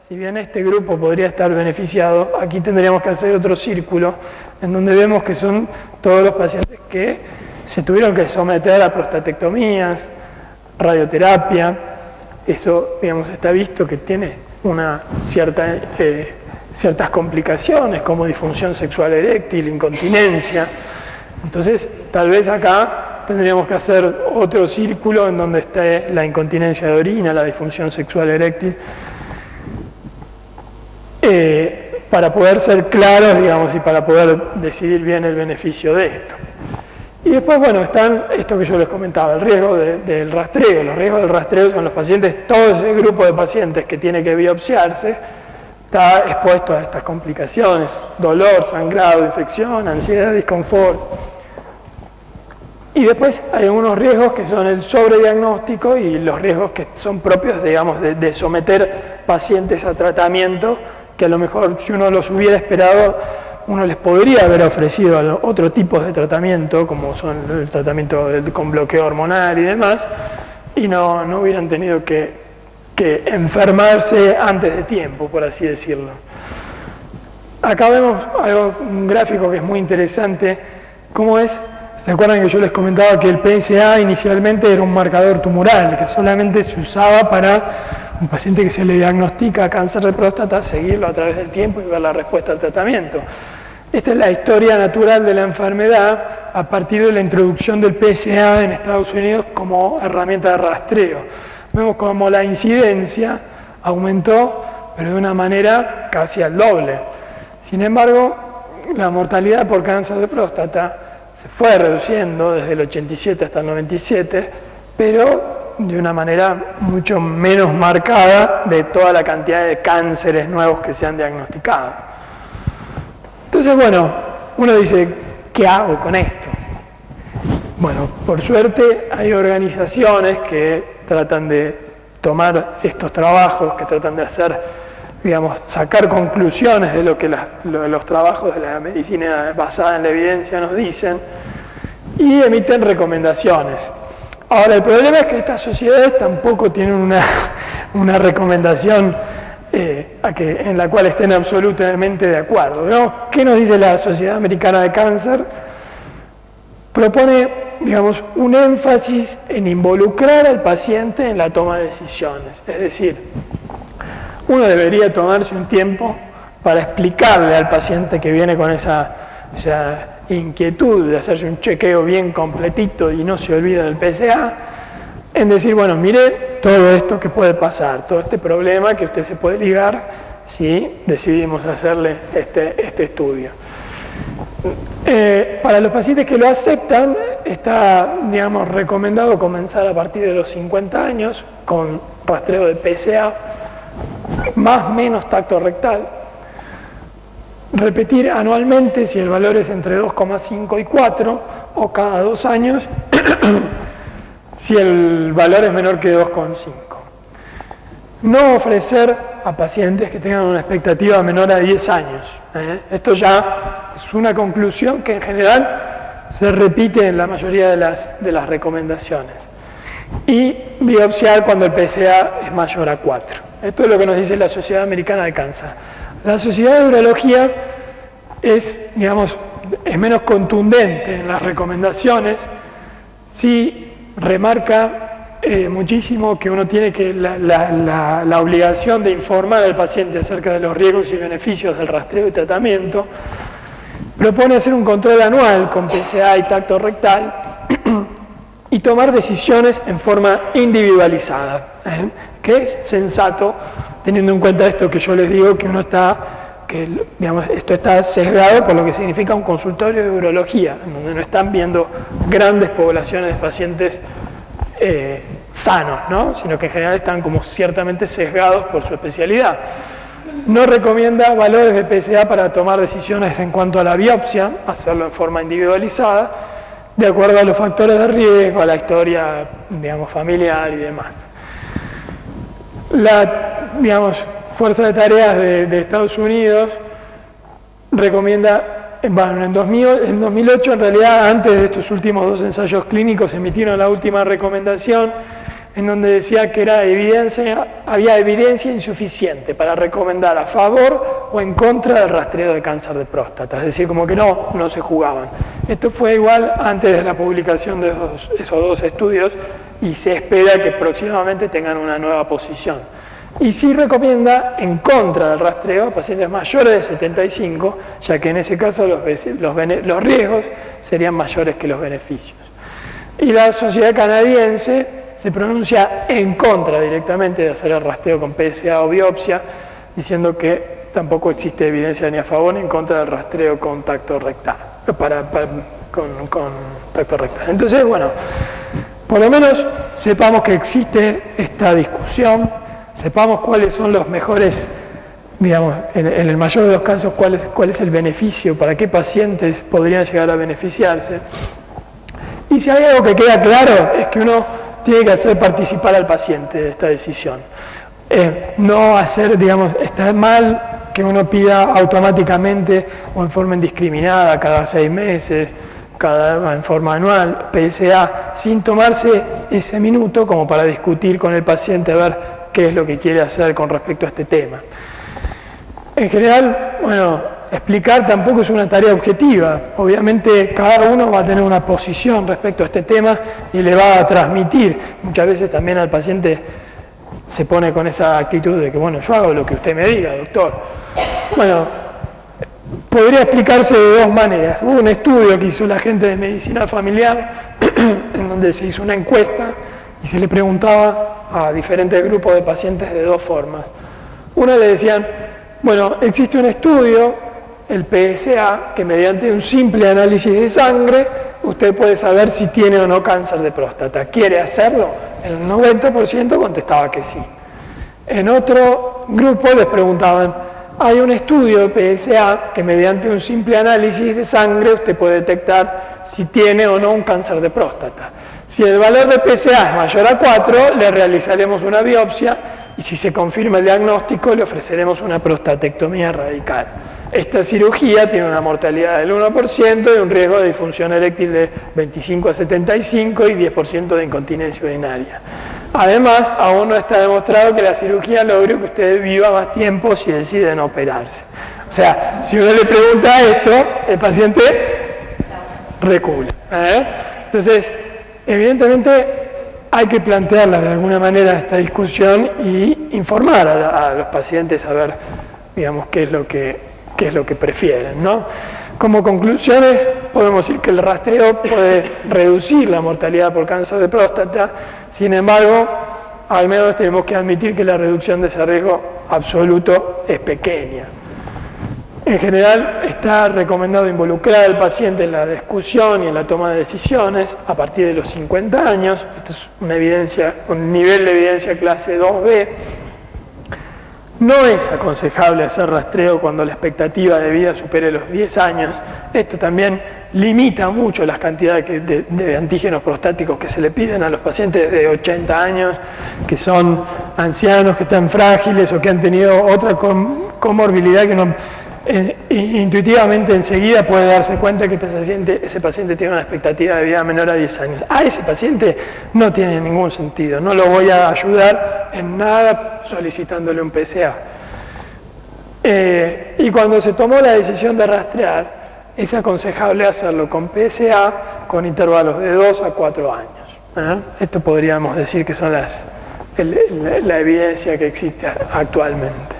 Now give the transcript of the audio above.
si bien este grupo podría estar beneficiado, aquí tendríamos que hacer otro círculo en donde vemos que son todos los pacientes que se tuvieron que someter a prostatectomías, radioterapia. Eso, digamos, está visto que tiene una ciertas complicaciones como disfunción sexual eréctil, incontinencia. Entonces, tal vez acá tendríamos que hacer otro círculo en donde esté la incontinencia de orina, la disfunción sexual eréctil, para poder ser claros, digamos, y para poder decidir bien el beneficio de esto. Y después, bueno, están esto que yo les comentaba, el riesgo del rastreo. Los riesgos del rastreo son los pacientes, todo ese grupo de pacientes que tiene que biopsiarse, está expuesto a estas complicaciones, dolor, sangrado, infección, ansiedad, disconfort. Y después hay algunos riesgos que son el sobrediagnóstico y los riesgos que son propios, digamos, de someter pacientes a tratamiento, que a lo mejor si uno los hubiera esperado, uno les podría haber ofrecido otro tipo de tratamiento, como son el tratamiento con bloqueo hormonal y demás, y no hubieran tenido que enfermarse antes de tiempo, por así decirlo. Acá vemos un gráfico que es muy interesante. ¿Cómo es? ¿Se acuerdan que yo les comentaba que el PSA inicialmente era un marcador tumoral, que solamente se usaba para un paciente que se le diagnostica cáncer de próstata, seguirlo a través del tiempo y ver la respuesta al tratamiento? Esta es la historia natural de la enfermedad a partir de la introducción del PSA en Estados Unidos como herramienta de rastreo. Vemos como la incidencia aumentó, pero de una manera casi al doble. Sin embargo, la mortalidad por cáncer de próstata se fue reduciendo desde el 87 hasta el 97, pero de una manera mucho menos marcada de toda la cantidad de cánceres nuevos que se han diagnosticado. Entonces, bueno, uno dice, ¿qué hago con esto? Bueno, por suerte hay organizaciones que tratan de tomar estos trabajos, que tratan de hacer, digamos, sacar conclusiones de lo que los trabajos de la medicina basada en la evidencia nos dicen, y emiten recomendaciones. Ahora, el problema es que estas sociedades tampoco tienen una recomendación en la cual estén absolutamente de acuerdo, ¿no? ¿Qué nos dice la Sociedad Americana de Cáncer? Propone, digamos, un énfasis en involucrar al paciente en la toma de decisiones. Es decir, uno debería tomarse un tiempo para explicarle al paciente que viene con esa inquietud de hacerse un chequeo bien completito y no se olvida del PSA, en decir, bueno, mire todo esto que puede pasar, todo este problema que usted se puede ligar si decidimos hacerle este estudio. Para los pacientes que lo aceptan, está, digamos, recomendado comenzar a partir de los 50 años con rastreo de PSA, más o menos tacto rectal. Repetir anualmente si el valor es entre 2,5 y 4, o cada 2 años si el valor es menor que 2,5. No ofrecer a pacientes que tengan una expectativa menor a 10 años. Esto ya es una conclusión que en general se repite en la mayoría de las recomendaciones. Y biopsiar cuando el PSA es mayor a 4. Esto es lo que nos dice la Sociedad Americana de Cáncer. La Sociedad de Urología es, digamos, es menos contundente en las recomendaciones. Sí remarca muchísimo que uno tiene que la obligación de informar al paciente acerca de los riesgos y beneficios del rastreo y tratamiento. Propone hacer un control anual con PSA y tacto rectal y tomar decisiones en forma individualizada, que es sensato teniendo en cuenta esto que yo les digo, que digamos, esto está sesgado por lo que significa un consultorio de urología, en donde no están viendo grandes poblaciones de pacientes sanos, ¿no? Sino que en general están como ciertamente sesgados por su especialidad. No recomienda valores de PSA para tomar decisiones en cuanto a la biopsia, hacerlo en forma individualizada, de acuerdo a los factores de riesgo, a la historia, digamos, familiar y demás. La, digamos, Fuerza de Tareas de Estados Unidos recomienda, bueno, en 2008, en realidad, antes de estos últimos 2 ensayos clínicos, emitieron la última recomendación en donde decía que había evidencia insuficiente para recomendar a favor o en contra del rastreo de cáncer de próstata, es decir, como que no se jugaban. Esto fue igual antes de la publicación de esos dos estudios y se espera que próximamente tengan una nueva posición. Y sí recomienda en contra del rastreo a pacientes mayores de 75, ya que en ese caso los riesgos serían mayores que los beneficios. Y la sociedad canadiense se pronuncia en contra directamente de hacer el rastreo con PSA o biopsia, diciendo que tampoco existe evidencia ni a favor ni en contra del rastreo con tacto rectal, con tacto rectal. Entonces, bueno, por lo menos sepamos que existe esta discusión, sepamos cuáles son los mejores, digamos, en el mayor de los casos, cuál es el beneficio, para qué pacientes podrían llegar a beneficiarse. Y si hay algo que queda claro, es que uno tiene que hacer participar al paciente de esta decisión. No hacer, digamos, está mal que uno pida automáticamente o en forma indiscriminada cada 6 meses, en forma anual, PSA, sin tomarse ese minuto como para discutir con el paciente a ver qué es lo que quiere hacer con respecto a este tema. En general, bueno, explicar tampoco es una tarea objetiva. Obviamente cada uno va a tener una posición respecto a este tema y le va a transmitir. Muchas veces también al paciente se pone con esa actitud de que, bueno, yo hago lo que usted me diga, doctor. Bueno, podría explicarse de dos maneras. Hubo un estudio que hizo la gente de medicina familiar en donde se hizo una encuesta y se le preguntaba a diferentes grupos de pacientes de dos formas. Una le decían, bueno, existe un estudio, el PSA, que mediante un simple análisis de sangre usted puede saber si tiene o no cáncer de próstata. ¿Quiere hacerlo? El 90% contestaba que sí. En otro grupo les preguntaban, hay un estudio de PSA que mediante un simple análisis de sangre usted puede detectar si tiene o no un cáncer de próstata. Si el valor de PSA es mayor a 4, le realizaremos una biopsia y si se confirma el diagnóstico le ofreceremos una prostatectomía radical. Esta cirugía tiene una mortalidad del 1% y un riesgo de disfunción eréctil de 25 a 75 y 10% de incontinencia urinaria. Además, aún no está demostrado que la cirugía logre que usted viva más tiempo si decide no operarse. O sea, si uno le pregunta esto, el paciente recula. Entonces, evidentemente hay que plantearla de alguna manera esta discusión y informar a los pacientes a ver, digamos, qué es lo que prefieren, ¿no? Como conclusiones, podemos decir que el rastreo puede reducir la mortalidad por cáncer de próstata, sin embargo, al menos tenemos que admitir que la reducción de ese riesgo absoluto es pequeña. En general, está recomendado involucrar al paciente en la discusión y en la toma de decisiones a partir de los 50 años. Esto es una evidencia, un nivel de evidencia clase 2B. No es aconsejable hacer rastreo cuando la expectativa de vida supere los 10 años. Esto también limita mucho las cantidades de antígenos prostáticos que se le piden a los pacientes de 80 años, que son ancianos, que están frágiles o que han tenido otra comorbilidad que no, intuitivamente enseguida puede darse cuenta que ese paciente tiene una expectativa de vida menor a 10 años. A ese paciente no tiene ningún sentido, no lo voy a ayudar en nada solicitándole un PSA. Y cuando se tomó la decisión de rastrear, es aconsejable hacerlo con PSA con intervalos de 2 a 4 años. Esto podríamos decir que son la evidencia que existe actualmente.